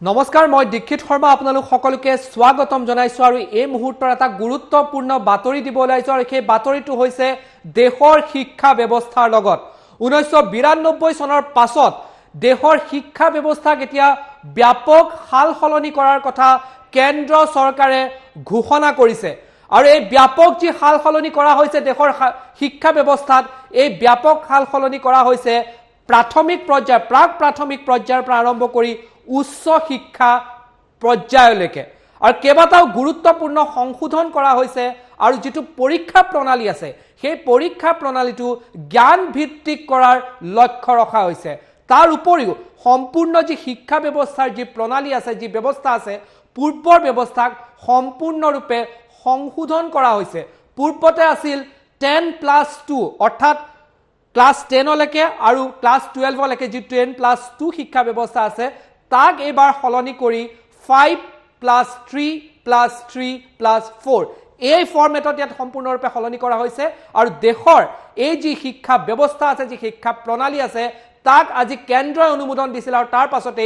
নমস্কাৰ মই দীক্ষিত শৰ্মা আপোনালোক সকলোকে স্বাগতম জনাইছো আৰু এই মুহূৰ্তৰ এটা গুৰুত্বপূৰ্ণ বাতৰি দিব ওলাইছো আৰু সেই বাতৰিটো হৈছে দেশৰ শিক্ষা ব্যৱস্থাৰ লগত 1992 চনৰ পাছত দেশৰ শিক্ষা ব্যৱস্থাক এতিয়া ব্যাপক হালসলনি কৰাৰ কথা কেন্দ্ৰ চৰকাৰে ঘোষণা কৰিছে আৰু এই ব্যাপক যি হালসলনি কৰা হৈছে দেশৰ শিক্ষা ব্যৱস্থাত এই ব্যাপক হালসলনি কৰা হৈছে প্ৰাথমিক পৰ্যায় প্ৰাক প্ৰাথমিক পৰ্যায়ৰ পৰা আৰম্ভ কৰি উচ্চ শিক্ষা পৰ্যায়লৈকে আৰু কেইবাটাও গুৰুত্বপূৰ্ণ সংশোধন কৰা হৈছে আৰু যেটো পৰীক্ষা প্ৰণালী আছে সেই পৰীক্ষা প্ৰণালীটো জ্ঞান ভিত্তিক কৰাৰ লক্ষ্য ৰখা হৈছে তাৰ উপৰিও সম্পূৰ্ণ যি শিক্ষা ব্যৱস্থাৰ যি প্ৰণালী আছে যি ব্যৱস্থা আছে পূৰ্বৰ ব্যৱস্থাক সম্পূৰ্ণৰূপে সংশোধন কৰা হৈছে পূৰ্বতে আছিল 10+2 অৰ্থাৎ ক্লাস 10 লৈকে আৰু ক্লাস 12 লৈকে যি 10+2 শিক্ষা ব্যৱস্থা আছে তাক এবাৰ হলনি কৰি 5+3+3+4 এই ফৰ্মেটত ইয়াত সম্পূৰ্ণৰূপে হলনি কৰা হৈছে আৰু দেশৰ এই যি শিক্ষা ব্যৱস্থা আছে যি শিক্ষা প্ৰণালী আছে তাক আজি কেন্দ্ৰই অনুমোদন দিছিল আৰু তাৰ পাছতে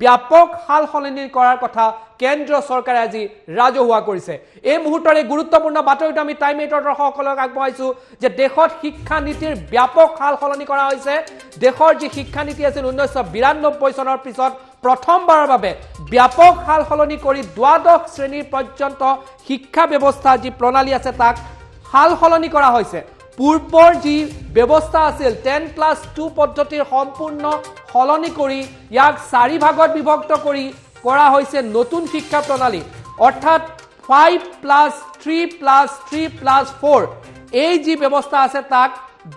ব্যাপক হালসলনি কৰাৰ কথা কেন্দ্ৰ চৰকাৰে আজি ৰাজহুৱা কৰিছে এই মুহূৰ্তৰে গুৰুত্বপূৰ্ণ বাতৰিটো আমি টাইম এইটৰ দৰ্শকসকলক আগবঢ়াইছো যে দেশত শিক্ষা নীতিৰ ব্যাপক হালসলনি কৰা হৈছে দেশৰ যি শিক্ষা নীতি আছিল 1992 চনৰ পিছত প্ৰথমবাৰৰ বাবে ব্যাপক হালসলনি কৰি দ্বাদশ শ্ৰেণীৰ পৰ্যন্ত শিক্ষা ব্যৱস্থা যি প্ৰণালী আছে তাক হালসলনি কৰা হৈছে পূৰ্বৰ যি ব্যৱস্থা আছিল 10+2 পদ্ধতিৰ সম্পূৰ্ণ হলনি কৰি ইয়াক 4 ভাগত বিভক্ত কৰি কৰা হৈছে নতুন শিক্ষা প্ৰণালী অৰ্থাৎ 5+3+3+4 এই যি ব্যৱস্থা আছে তাক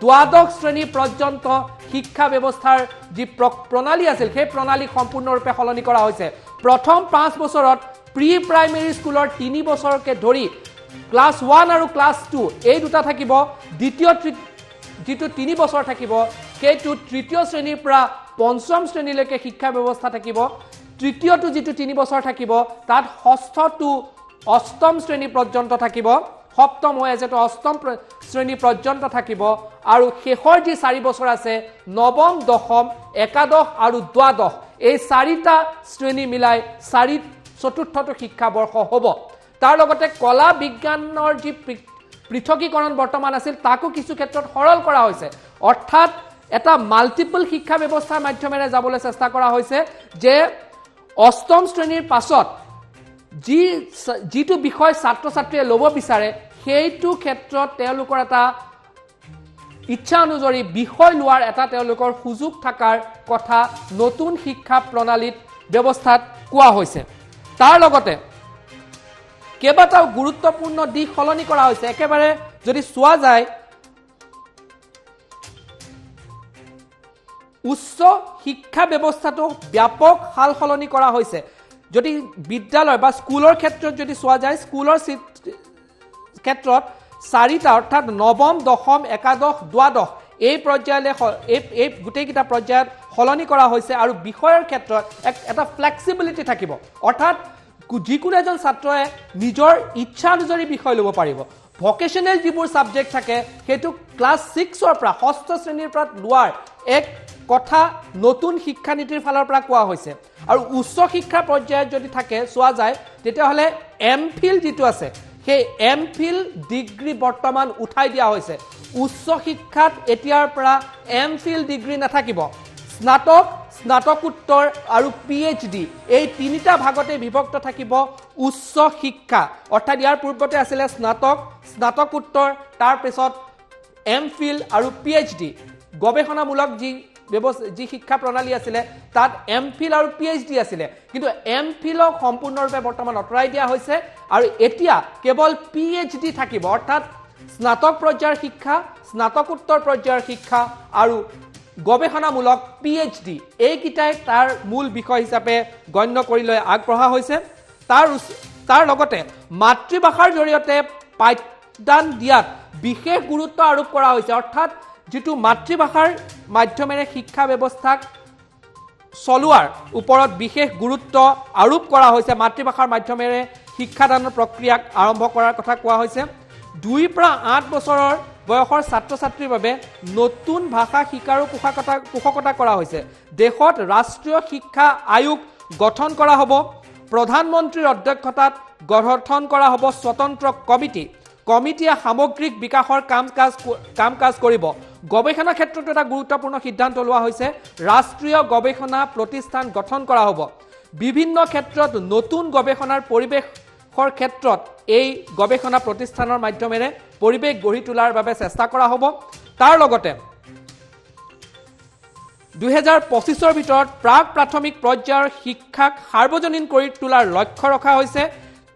দ্বাদশ শ্ৰেণী পৰ্যন্ত শিক্ষা ব্যৱস্থাৰ যি প্ৰণালী আছিল সেই প্ৰণালী সম্পূৰ্ণৰূপে হলনি কৰা হৈছে প্ৰথম 5 বছৰত প্ৰি প্ৰাইমেৰী স্কুলৰ 3 বছৰকে ধৰি ক্লাস 1 আৰু ক্লাস 2 এই দুটা থাকিব দ্বিতীয় যেটো 3 বছৰ থাকিব সেইটো তৃতীয় শ্ৰেণীৰ পৰা পঞ্চম শ্ৰেণীলৈকে শিক্ষা ব্যৱস্থা থাকিব তৃতীয়টো যেটো 3 বছৰ থাকিব তাত ষষ্ঠটো অষ্টম শ্ৰেণী পৰ্যন্ত থাকিব সপ্তম হৈ যেটো অষ্টম শ্ৰেণী পৰ্যন্ত থাকিব আৰু শেষৰ যি 4 বছৰ আছে নৱম দশম একাদশ আৰু দ্বাদশ এই 4টা শ্ৰেণী মিলাই চতুৰ্থটো শিক্ষা বৰ্ষ হ'ব তাৰ লগতে কলা বিজ্ঞানৰ যি পৃথকীকৰণ বৰ্তমান আছিল তাকো কিছু ক্ষেত্ৰত সৰল কৰা হৈছে অৰ্থাৎ এটা মাল্টিপল শিক্ষা ব্যৱস্থাৰ মাধ্যমেৰে যাবলৈ চেষ্টা কৰা হৈছে যে অষ্টম শ্ৰেণীৰ পাছত যিটো বিষয় ছাত্ৰ ছাত্ৰীয়ে ল'ব বিচাৰে সেইটো ক্ষেত্ৰত তেওঁলোকৰ এটা ইচ্ছা অনুসৰি বিষয় লোৱাৰ এটা তেওঁলোকৰ সুযোগ থাকাৰ কথা নতুন শিক্ষা প্ৰণালীত ব্যৱস্থাত কোৱা হৈছে তাৰ লগতে কেইবাটাও গুৰুত্বপূৰ্ণ দিশ হলনি কৰা হৈছে একেবাৰে যদি চোৱা যায় উচ্চ শিক্ষা ব্যৱস্থাটো ব্যাপক হালসলনি কৰা হৈছে যদি বিদ্যালয় বা স্কুলৰ ক্ষেত্ৰত যদি চোৱা যায় স্কুলৰ ক্ষেত্ৰত 4টা অৰ্থাৎ নৱম দশম একাদশ দ্বাদশ এই পৰ্যায়লৈ এই গোটেইকেইটা পৰ্যায়ত হলনি কৰা হৈছে আৰু বিষয়ৰ ক্ষেত্ৰত এটা ফ্লেক্সিবিলিটি থাকিব অৰ্থাৎ যিকোনো এজন ছাত্ৰয়ে নিজৰ ইচ্ছা অনুসৰি বিষয় ল'ব পাৰিব ভকেশনাল যিবোৰ সাবজেক্ট থাকে হেতু ক্লাস 6 ৰ পৰা ষষ্ঠ শ্ৰেণীৰ পৰা লোৱাৰ এক কথা নতুন শিক্ষা নীতিৰ ফালৰ পৰা কোৱা হৈছে আৰু উচ্চ শিক্ষা পৰ্যায়ত যদি থাকে চোৱা যায় তেতিয়া হলে এমফিল যেটো আছে সেই এমফিল ডিগ্ৰী বৰ্তমান উঠাই দিয়া হৈছে উচ্চ শিক্ষাত এতিয়াৰ পৰা এমফিল ডিগ্ৰী নাথাকিব স্নাতক স্নাতকোত্তৰ আৰু পিএইচডি এই তিনিটা ভাগতে বিভক্ত থাকিব উচ্চ শিক্ষা অৰ্থাৎ ইয়াৰ পূৰ্বতে আছিল স্নাতক স্নাতকোত্তৰ তাৰ পিছত এমফিল আৰু পিএইচডি গৱেষণামূলক যি শিক্ষা প্ৰণালী আছিল তাত এমফিল আৰু পিএইচডি আছিল কিন্তু এমফিলক সম্পূৰ্ণৰূপে বৰ্তমান অতৰাই দিয়া হৈছে আৰু এতিয়া কেৱল পিএইচডি থাকিব অৰ্থাৎ স্নাতক পৰ্যায়ৰ শিক্ষা স্নাতকোত্তৰ পৰ্যায়ৰ শিক্ষা আৰু গৱেষণামূলক পিএইচডি এইকিটাই তাৰ মূল বিষয় হিচাপে গণ্য কৰি লৈ আগবঢ়া হৈছে তাৰ লগতে মাতৃভাষাৰ জৰিয়তে পাঠদান দিয়াত বিশেষ গুৰুত্ব আৰোপ কৰা হৈছে অৰ্থাৎ যেটো মাতৃভাষাৰ মাধ্যমেৰে শিক্ষা ব্যৱস্থাক চলোৱাৰ ওপৰত বিশেষ গুৰুত্ব আৰোপ কৰা হৈছে মাতৃভাষাৰ মাধ্যমেৰে শিক্ষাদানৰ প্ৰক্ৰিয়াক আৰম্ভ কৰাৰ কথা কোৱা হৈছে 2 পৰা 8 বছৰৰ বয়সৰ ছাত্ৰ ছাত্ৰীৰ বাবে নতুন ভাষা শিকাৰো পোষকতা কৰা হৈছে দেশত ৰাষ্ট্ৰীয় শিক্ষা আয়োগ গঠন কৰা হ'ব প্ৰধানমন্ত্ৰীৰ অধ্যক্ষতাত গঠন কৰা হ'ব স্বতন্ত্ৰ কমিটিয়ে সামগ্ৰিক বিকাশৰ কাম কাজ কৰিব গৱেষণা ক্ষেত্ৰত এটা গুৰুত্বপূৰ্ণ সিদ্ধান্ত লোৱা হৈছে ৰাষ্ট্ৰীয় গৱেষণা প্ৰতিষ্ঠান গঠন কৰা হ'ব বিভিন্ন ক্ষেত্ৰত নতুন গৱেষণাৰ পৰিৱেশৰ ক্ষেত্ৰত এই গৱেষণা প্ৰতিষ্ঠানৰ মাধ্যমেৰে পৰিৱেশ গঢ়ি তোলাৰ বাবে চেষ্টা কৰা হ'ব তাৰ লগতে 2025 ভিতৰত প্ৰাক প্ৰাথমিক পৰ্যায়ৰ শিক্ষাক সাৰ্বজনীন কৰি তোলাৰ লক্ষ্য ৰখা হৈছে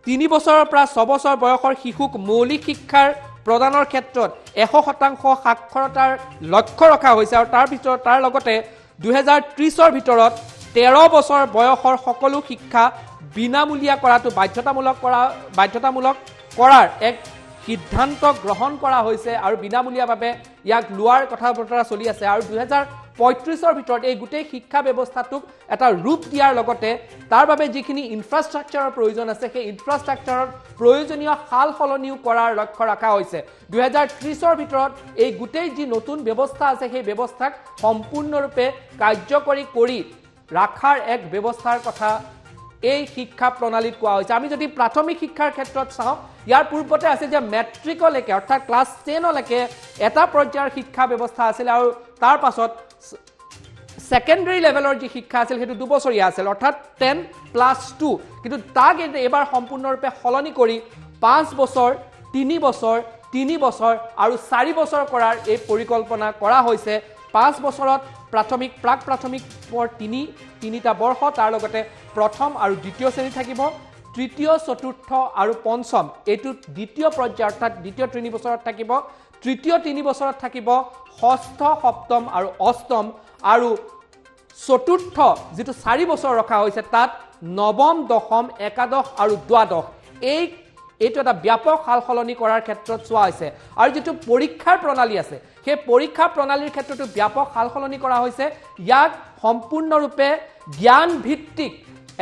3 বছৰৰ পৰা 6 বছৰ বয়সৰ শিশুক মৌলিক শিক্ষাৰ প্ৰদানৰ ক্ষেত্ৰত 100% সাক্ষৰতাৰ লক্ষ্য ৰখা হৈছে আৰু তাৰ লগতে 2030 ভিতৰত 13 বছৰ বয়সৰ সকলো শিক্ষা বিনামূলীয়া কৰাটো বাধ্যতামূলক কৰাৰ এক সিদ্ধান্ত গ্ৰহণ কৰা হৈছে আৰু বিনামূলীয়াভাৱে ইয়াক লোৱাৰ কথা বতৰা চলি আছে আৰু 2035 ভিতৰত এই গোটেই শিক্ষা ব্যৱস্থাটোক এটা ৰূপ দিয়াৰ লগতে তাৰ বাবে যিখিনি ইনফ্ৰাষ্ট্ৰাকচাৰৰ প্ৰয়োজন আছে সেই ইনফ্ৰাষ্ট্ৰাকচাৰৰ প্ৰয়োজনীয় সাল সলনিও কৰাৰ লক্ষ্য ৰখা হৈছে 2030 ভিতৰত এই গোটেই যি নতুন ব্যৱস্থা আছে সেই ব্যৱস্থাক সম্পূৰ্ণৰূপে কাৰ্যকৰী কৰি ৰাখাৰ এক ব্যৱস্থাৰ কথা এই শিক্ষা প্ৰণালীত কোৱা হৈছে আমি যদি প্ৰাথমিক শিক্ষাৰ ক্ষেত্ৰত চাওঁ ইয়াৰ পূৰ্বতে আছিল যে মেট্ৰিকলৈকে অৰ্থাৎ ক্লাছ 10 লৈকে এটা পৰ্যায়ৰ শিক্ষা ব্যৱস্থা আছিল আৰু তাৰ পাছত সেকেন্ডাৰী লেভেলৰ যি শিক্ষা আছিল হেতু 2 বছৰীয়া আছিল অৰ্থাৎ 10+2 কিন্তু তাক এবাৰ সম্পূৰ্ণৰূপে সলনি কৰি 5 বছৰ 3 বছৰ 3 বছৰ আৰু 4 বছৰ কৰাৰ এই পৰিকল্পনা কৰা হৈছে 5 বছৰত প্ৰাথমিক প্ৰাক প্ৰাথমিক পৰ 3টা বৰ্ষ তাৰ লগতে প্ৰথম আৰু দ্বিতীয় শ্ৰেণী থাকিব তৃতীয় চতুৰ্থ আৰু পঞ্চম এইটো দ্বিতীয় পৰ্যায় অৰ্থাৎ দ্বিতীয় 3 বছৰত থাকিব তৃতীয় 3 বছৰত থাকিব ষষ্ঠ সপ্তম আৰু অষ্টম আৰু চতুৰ্থ যেটো 4 বছৰ ৰখা হৈছে তাত নৱম দশম একাদশ আৰু দ্বাদশ এইটো এটা ব্যাপক সালসলনি কৰাৰ ক্ষেত্ৰত চোৱা হৈছে আৰু যেটো পৰীক্ষাৰ প্ৰণালী আছে সেই পৰীক্ষা প্ৰণালীৰ ক্ষেত্ৰতো ব্যাপক সালসলনি কৰা হৈছে ইয়াক সম্পূৰ্ণৰূপে জ্ঞান ভিত্তিক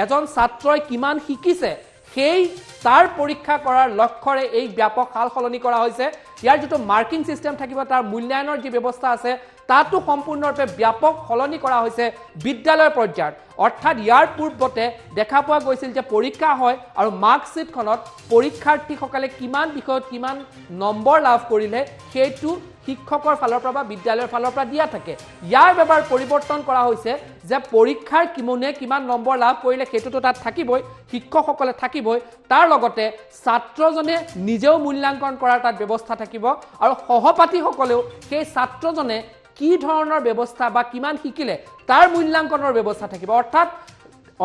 এজন ছাত্ৰই কিমান শিকিছে সেই তাৰ পৰীক্ষা কৰাৰ লক্ষ্যৰে এই ব্যাপক সালসলনি কৰা হৈছে ইয়াৰ যেটো মাৰ্কিং সিস্টেম থাকিব তাৰ মূল্যায়নৰ যি ব্যৱস্থা আছে তাতো সম্পূৰ্ণৰূপে ব্যাপক সলনি কৰা হৈছে বিদ্যালয় পৰ্যায়ত অৰ্থাৎ ইয়াৰ পূৰ্বতে দেখা পোৱা গৈছিল যে পৰীক্ষা হয় আৰু মাৰ্কশিটখনত পৰীক্ষাৰ্থীসকলে কিমান বিষয়ত কিমান নম্বৰ লাভ কৰিলে সেইটো শিক্ষকৰ ফালৰ পৰা বিদ্যালয়ৰ ফালৰ পৰা দিয়া থাকে ইয়াৰ ব্যৱহাৰ পৰিৱৰ্তন কৰা হৈছে যে পৰীক্ষাৰ কিমান নম্বৰ লাভ কৰিলে হেতুটো তাত থাকিবই শিক্ষকসকলে থাকিবই তাৰ লগতে ছাত্ৰজনে নিজেও মূল্যাঙ্কন কৰাৰ তাত ব্যৱস্থা থাকিব আৰু সহপাঠীসকলেও সেই ছাত্ৰজনে কি ধৰণৰ ব্যৱস্থা বা কিমান শিকিলে তাৰ মূল্যাঙ্কনৰ ব্যৱস্থা থাকিব অৰ্থাৎ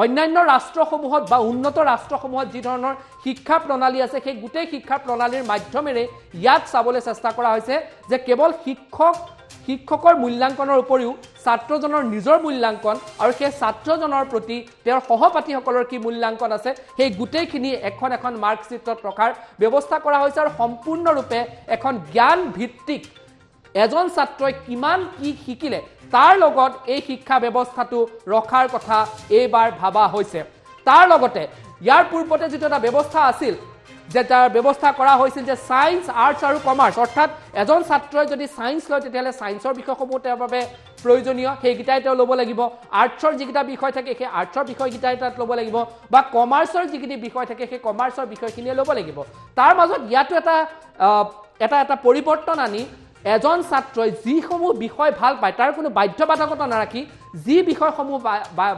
অন্যান্য ৰাষ্ট্ৰসমূহত বা উন্নত ৰাষ্ট্ৰসমূহত যি ধৰণৰ শিক্ষা প্ৰণালী আছে সেই গোটেই শিক্ষা প্ৰণালীৰ মাধ্যমেৰে ইয়াত চাবলৈ চেষ্টা কৰা হৈছে যে কেৱল শিক্ষকৰ মূল্যাঙ্কনৰ উপৰিও ছাত্ৰজনৰ নিজৰ মূল্যাঙ্কন আৰু সেই ছাত্ৰজনৰ প্ৰতি তেওঁৰ সহপাঠীসকলৰ কি মূল্যাঙ্কন আছে সেই গোটেইখিনি এখন মাৰ্কশিটত ৰখাৰ ব্যৱস্থা কৰা হৈছে আৰু সম্পূৰ্ণৰূপে এখন জ্ঞান ভিত্তিক এজন ছাত্ৰই কিমান কি শিকিলে তাৰ লগত এই শিক্ষা ব্যৱস্থাটো ৰখাৰ কথা এইবাৰ ভাবা হৈছে তাৰ লগতে ইয়াৰ পূৰ্বতে যেটো এটা ব্যৱস্থা আছিল যে তাৰ ব্যৱস্থা কৰা হৈছিল যে সায়েন্স আৰ্টছ আৰু কমাৰ্চ অৰ্থাৎ এজন ছাত্ৰই যদি সায়েন্স লয় তেতিয়ালে সায়েন্সৰ বিষয়সমূহ তেওঁৰ বাবে প্ৰয়োজনীয় সেইগিটাই তেওঁ ল'ব লাগিব আৰ্টছৰ যিকিটা বিষয় থাকে সেই আৰ্টছৰ বিষয়গিটাই তাত ল'ব লাগিব বা কমাৰ্চৰ যিকিটা বিষয় থাকে সেই কমাৰ্চৰ বিষয়খিনি ল'ব লাগিব তাৰ মাজত ইয়াটো এটা পৰিৱৰ্তন আনি এজন ছাত্ৰই যিসমূহ বিষয় ভাল পায় তাৰ কোনো বাধ্যবাধকতা নাৰাখি যি বিষয়সমূহ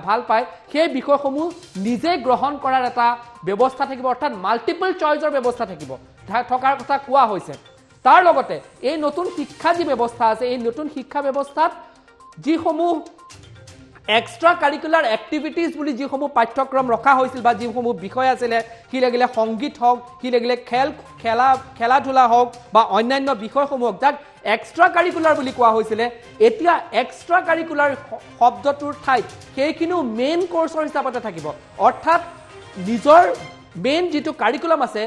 ভাল পায় সেই বিষয়সমূহ নিজে গ্ৰহণ কৰাৰ এটা ব্যৱস্থা থাকিব অৰ্থাৎ মাল্টিপল চইচৰ ব্যৱস্থা থাকিব থকাৰ কথা কোৱা হৈছে তাৰ লগতে এই নতুন শিক্ষা যি ব্যৱস্থা আছে এই নতুন শিক্ষা ব্যৱস্থাত যিসমূহ এক্সট্ৰা কাৰিকুলাৰ এক্টিভিটিজ বুলি যিসমূহ পাঠ্যক্ৰম ৰখা হৈছিল বা যিসমূহ বিষয় আছিল কি লাগিলে সংগীত হওক কি লাগিলে খেলা ধুলা হওক বা অন্যান্য বিষয়সমূহ যাক এক্সট্ৰা কাৰিকুলাৰ বুলি কোৱা হৈছিল এতিয়া এক্সট্ৰা কাৰিকুলাৰ শব্দটোৰ ঠাইত সেইখিনিও মেইন কোৰ্সৰ হিচাপতে থাকিব অৰ্থাৎ নিজৰ মেইন যেটো কাৰিকুলাম আছে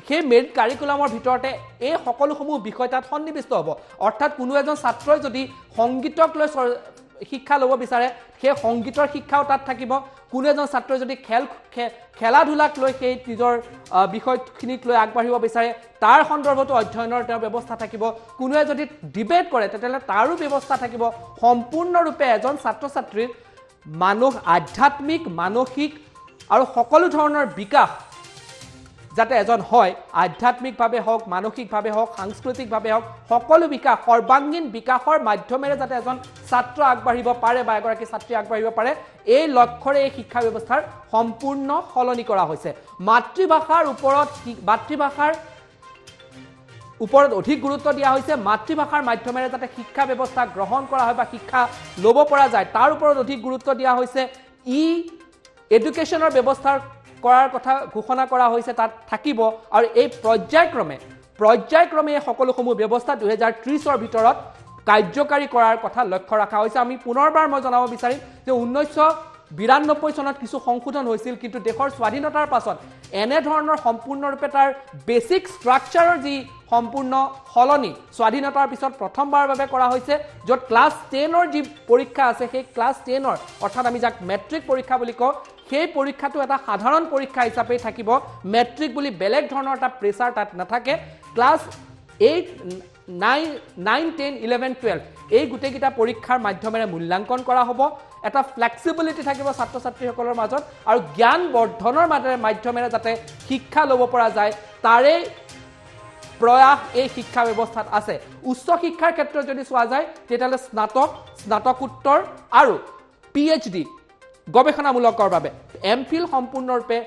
সেই মেইন কাৰিকুলামৰ ভিতৰতে এই সকলোসমূহ বিষয় তাত সন্নিবিষ্ট হ'ব অৰ্থাৎ কোনো এজন ছাত্ৰই যদি সংগীতক লৈ শিক্ষা ল'ব বিচাৰে সেই সংগীতৰ শিক্ষাও তাত থাকিব কোনো এজন ছাত্ৰই যদি খেলা ধুলাক লৈ সেই নিজৰ বিষয়খিনিক লৈ আগবাঢ়িব বিচাৰে তাৰ সন্দৰ্ভতো অধ্যয়নৰ তেওঁৰ ব্যৱস্থা থাকিব কোনোৱে যদি ডিবেট কৰে তেতিয়ালে তাৰো ব্যৱস্থা থাকিব সম্পূৰ্ণৰূপে এজন ছাত্ৰ ছাত্ৰীৰ আধ্যাত্মিক মানসিক আৰু সকলো ধৰণৰ বিকাশ যাতে এজন হয় আধ্যাত্মিকভাৱে হওক মানসিকভাৱে হওক সাংস্কৃতিকভাৱে হওক সকলো বিকাশ সৰ্বাংগীন বিকাশৰ মাধ্যমেৰে যাতে এজন ছাত্ৰ আগবাঢ়িব পাৰে বা এগৰাকী ছাত্ৰী আগবাঢ়িব পাৰে এই লক্ষ্যৰে এই শিক্ষা ব্যৱস্থাৰ সম্পূৰ্ণ সলনি কৰা হৈছে মাতৃভাষাৰ ওপৰত অধিক গুৰুত্ব দিয়া হৈছে মাতৃভাষাৰ মাধ্যমেৰে যাতে শিক্ষা ব্যৱস্থা গ্ৰহণ কৰা হয় বা শিক্ষা ল'ব পৰা যায় তাৰ ওপৰত অধিক গুৰুত্ব দিয়া হৈছে এডুকেশ্যনৰ ব্যৱস্থাৰ কৰাৰ কথা ঘোষণা কৰা হৈছে তাত থাকিব আৰু এই পৰ্যায়ক্ৰমে সকলোসমূহ ব্যৱস্থা 2030ৰ ভিতৰত কাৰ্যকাৰী কৰাৰ কথা লক্ষ্য ৰখা হৈছে আমি পুনৰবাৰ মই জনাব বিচাৰিম যে 1992 চনত কিছু সংশোধন হৈছিল কিন্তু দেশৰ স্বাধীনতাৰ পাছত এনে ধৰণৰ সম্পূৰ্ণৰূপে তাৰ বেসিক ষ্ট্ৰাকচাৰৰ যি সম্পূৰ্ণ সলনি স্বাধীনতাৰ পিছত প্ৰথমবাৰৰ বাবে কৰা হৈছে য'ত ক্লাছ 10ৰ যি পৰীক্ষা আছে সেই ক্লাছ 10ৰ অৰ্থাৎ আমি যাক মেট্ৰিক পৰীক্ষা বুলি কওঁ সেই পৰীক্ষাটো এটা সাধাৰণ পৰীক্ষা হিচাপে থাকিব মেট্ৰিক বুলি বেলেগ ধৰণৰ এটা প্ৰেছাৰ তাত নাথাকে ক্লাছ 8 9 10 11 12 এই গুটেকিটা পৰীক্ষাৰ মাধ্যমেৰে মূল্যাঙ্কন কৰা হ'ব এটা ফ্লেক্সিবিলিটি থাকিব ছাত্ৰ ছাত্ৰীসকলৰ মাজত আৰু জ্ঞান বৰ্ধনৰ মাধ্যমেৰে যাতে শিক্ষা ল'ব পৰা যায় তাৰে প্ৰয়াস এই শিক্ষা ব্যৱস্থাত আছে উচ্চ শিক্ষাৰ ক্ষেত্ৰত যদি চোৱা যায় তেতিয়ালে স্নাতকোত্তৰ আৰু পিএইচডি গৱেষণামূলকৰ বাবে এমফিল সম্পূৰ্ণৰূপে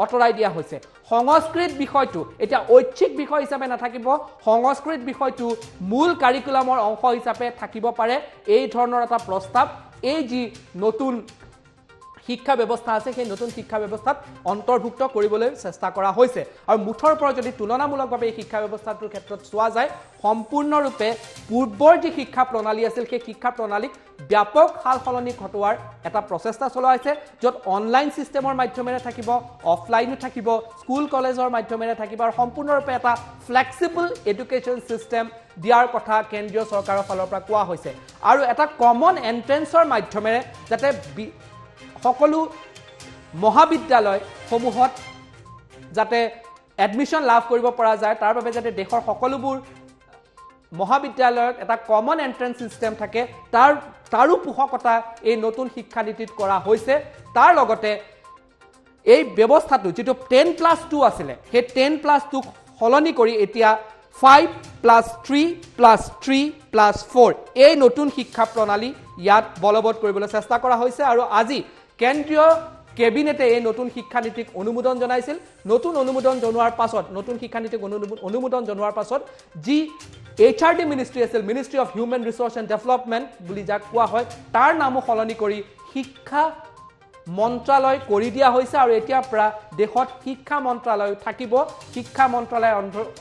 অতৰাই দিয়া হৈছে সংস্কৃত বিষয়টো এটা ঐচ্ছিক বিষয় হিচাপে নাথাকিব সংস্কৃত বিষয়টো মূল কাৰিকুলামৰ অংশ হিচাপে থাকিব পাৰে এই ধৰণৰ এটা প্ৰস্তাৱ এই যি নতুন শিক্ষা ব্যৱস্থা আছে সেই নতুন শিক্ষা ব্যৱস্থাত অন্তৰ্ভুক্ত কৰিবলৈ চেষ্টা কৰা হৈছে আৰু মুঠৰ পৰা যদি তুলনামূলকভাৱে এই শিক্ষা ব্যৱস্থাটোৰ ক্ষেত্ৰত চোৱা যায় সম্পূৰ্ণৰূপে পূৰ্বৰ যি শিক্ষা প্ৰণালী আছিল সেই শিক্ষা প্ৰণালীক ব্যাপক সালসলনি ঘটোৱাৰ এটা প্ৰচেষ্টা চলোৱা হৈছে য'ত অনলাইন সিস্টেমৰ মাধ্যমেৰে থাকিব অফলাইনো থাকিব স্কুল কলেজৰ মাধ্যমেৰে থাকিব আৰু সম্পূৰ্ণৰূপে এটা ফ্লেক্সিবল এডুকেশ্যন সিস্টেম দিয়াৰ কথা কেন্দ্ৰীয় চৰকাৰৰ ফালৰ পৰা কোৱা হৈছে আৰু এটা কমন এন্ট্ৰেন্সৰ মাধ্যমেৰে যাতে সকলো মহাবিদ্যালয় সমূহত যাতে এডমিশন লাভ কৰিব পৰা যায় তাৰ বাবে যাতে দেশৰ সকলোবোৰ মহাবিদ্যালয়ত এটা কমন এন্ট্ৰেন্স সিস্টেম থাকে তাৰো পোষকতা এই নতুন শিক্ষা নীতিত কৰা হৈছে তাৰ লগতে এই ব্যৱস্থাটো যেটো 10+2 আছিল সেই 10+2 সলনি কৰি এতিয়া 5+3+3+4 এই নতুন শিক্ষা প্ৰণালী ইয়াত বলবৎ কৰিবলৈ চেষ্টা কৰা হৈছে আৰু আজি কেন্দ্ৰীয় কেবিনেটে এই নতুন শিক্ষা নীতিক অনুমোদন জনাইছিল নতুন অনুমোদন জনোৱাৰ পাছত নতুন শিক্ষা নীতিক অনুমোদন জনোৱাৰ পাছত যি HRD মিনিষ্ট্ৰী আছিল ministry of human resource and development বুলি যাক কোৱা হয় তাৰ নামো সলনি কৰি শিক্ষা মন্ত্ৰালয় কৰি দিয়া হৈছে আৰু এতিয়া পৰা দেশত শিক্ষা মন্ত্ৰালয় থাকিব শিক্ষা মন্ত্ৰালয়ৰ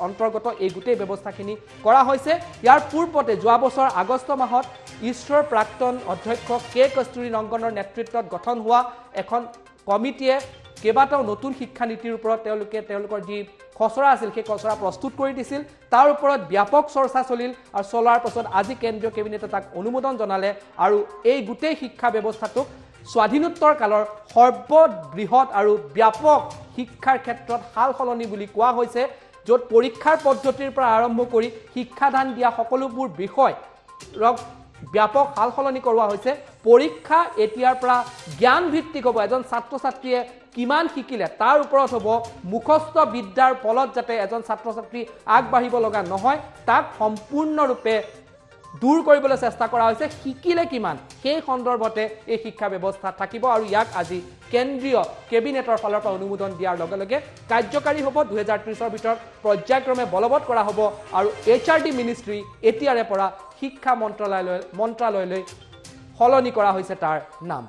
অন্তৰ্গত এই গুটেই ব্যৱস্থাখিনি কৰা হৈছে ইয়াৰ পূৰ্বতে যোৱা বছৰ আগষ্ট মাহত ইছৰৰ প্ৰাক্তন অধ্যক্ষ কে কস্তুৰী ৰংগনৰ নেতৃত্বত গঠন হোৱা এখন কমিটিয়ে কেইবাটাও নতুন শিক্ষা নীতিৰ ওপৰত তেওঁলোকৰ যি খচৰা আছিল সেই খচৰা প্ৰস্তুত কৰি দিছিল তাৰ ওপৰত ব্যাপক চৰ্চা চলিল আৰু চলাৰ পাছত আজি কেন্দ্ৰীয় কেবিনেটে তাক অনুমোদন জনালে আৰু এই গুটেই শিক্ষা ব্যৱস্থাটোক স্বাধীনোত্তৰ কালৰ সৰ্ববৃহৎ আৰু ব্যাপক শিক্ষাৰ ক্ষেত্ৰত সালসলনি বুলি কোৱা হৈছে য'ত পৰীক্ষাৰ পদ্ধতিৰ পৰা আৰম্ভ কৰি শিক্ষাদান দিয়া সকলোবোৰ বিষয় ব্যাপক সালসলনি কৰোৱা হৈছে পৰীক্ষা এতিয়াৰ পৰা জ্ঞান ভিত্তিক হ'ব এজন ছাত্ৰ ছাত্ৰীয়ে কিমান শিকিলে তাৰ ওপৰত হ'ব মুখস্থ বিদ্যাৰ ফলত যাতে এজন ছাত্ৰ ছাত্ৰী আগবাঢ়িব লগা নহয় তাক সম্পূৰ্ণৰূপে দূৰ কৰিবলৈ চেষ্টা কৰা হৈছে শিকিলে কিমান সেই সন্দৰ্ভতে এই শিক্ষা ব্যৱস্থা থাকিব আৰু ইয়াক আজি কেন্দ্ৰীয় কেবিনেটৰ ফালৰ পৰা অনুমোদন দিয়াৰ লগে লগে কাৰ্যকাৰী হ'ব 2030ৰ ভিতৰত পৰ্যায়ক্ৰমে বলবৎ কৰা হ'ব আৰু HRD মিনিষ্ট্ৰী এতিয়াৰে পৰা শিক্ষা মন্ত্ৰালয়লৈ সলনি কৰা হৈছে তাৰ নাম